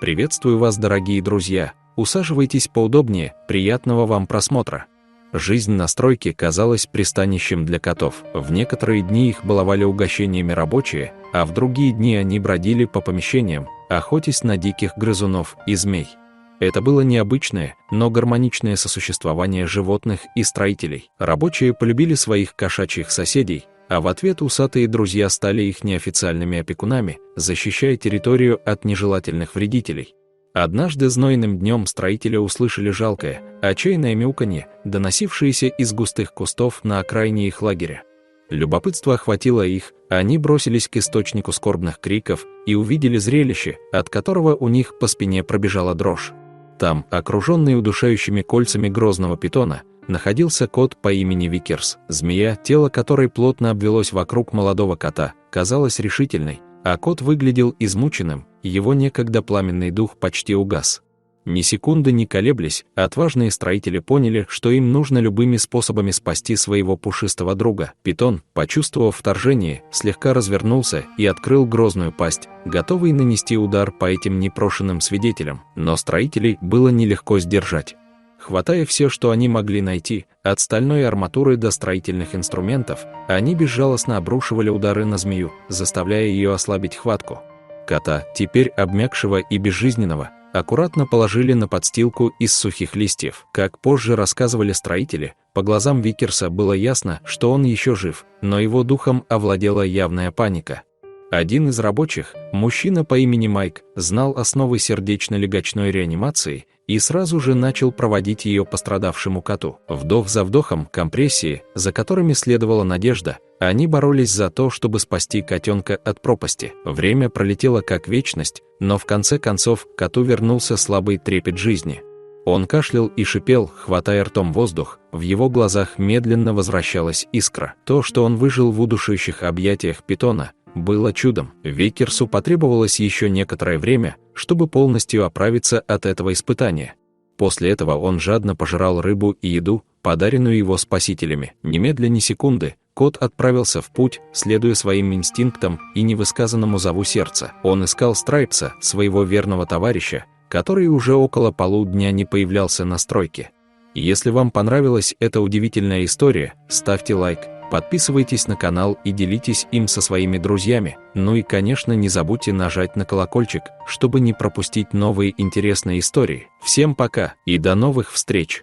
Приветствую вас, дорогие друзья! Усаживайтесь поудобнее, приятного вам просмотра. Жизнь на стройке казалась пристанищем для котов. В некоторые дни их баловали угощениями рабочие, а в другие дни они бродили по помещениям, охотясь на диких грызунов и змей. Это было необычное, но гармоничное сосуществование животных и строителей. Рабочие полюбили своих кошачьих соседей, а в ответ усатые друзья стали их неофициальными опекунами, защищая территорию от нежелательных вредителей. Однажды знойным днем строители услышали жалкое, отчаянное мяуканье, доносившееся из густых кустов на окраине их лагеря. Любопытство охватило их, они бросились к источнику скорбных криков и увидели зрелище, от которого у них по спине пробежала дрожь. Там, окруженный удушающими кольцами грозного питона, находился кот по имени Викерс. Змея, тело которой плотно обвелось вокруг молодого кота, казалась решительной, а кот выглядел измученным, его некогда пламенный дух почти угас. Ни секунды не колеблясь, отважные строители поняли, что им нужно любыми способами спасти своего пушистого друга. Питон, почувствовав вторжение, слегка развернулся и открыл грозную пасть, готовый нанести удар по этим непрошенным свидетелям. Но строителей было нелегко сдержать. Хватая все, что они могли найти, от стальной арматуры до строительных инструментов, они безжалостно обрушивали удары на змею, заставляя ее ослабить хватку. Кота, теперь обмякшего и безжизненного, аккуратно положили на подстилку из сухих листьев. Как позже рассказывали строители, по глазам Викерса было ясно, что он еще жив, но его духом овладела явная паника. Один из рабочих, мужчина по имени Майк, знал основы сердечно-легочной реанимации и сразу же начал проводить ее пострадавшему коту. Вдох за вдохом, компрессии, за которыми следовала надежда, они боролись за то, чтобы спасти котенка от пропасти. Время пролетело как вечность, но в конце концов к коту вернулся слабый трепет жизни. Он кашлял и шипел, хватая ртом воздух, в его глазах медленно возвращалась искра. То, что он выжил в удушающих объятиях питона, было чудом. Викерсу потребовалось еще некоторое время, чтобы полностью оправиться от этого испытания. После этого он жадно пожирал рыбу и еду, подаренную его спасителями. Немедля ни секунды, кот отправился в путь, следуя своим инстинктам и невысказанному зову сердца. Он искал Страйпса, своего верного товарища, который уже около полудня не появлялся на стройке. Если вам понравилась эта удивительная история, ставьте лайк, подписывайтесь на канал и делитесь им со своими друзьями. Ну и, конечно, не забудьте нажать на колокольчик, чтобы не пропустить новые интересные истории. Всем пока и до новых встреч!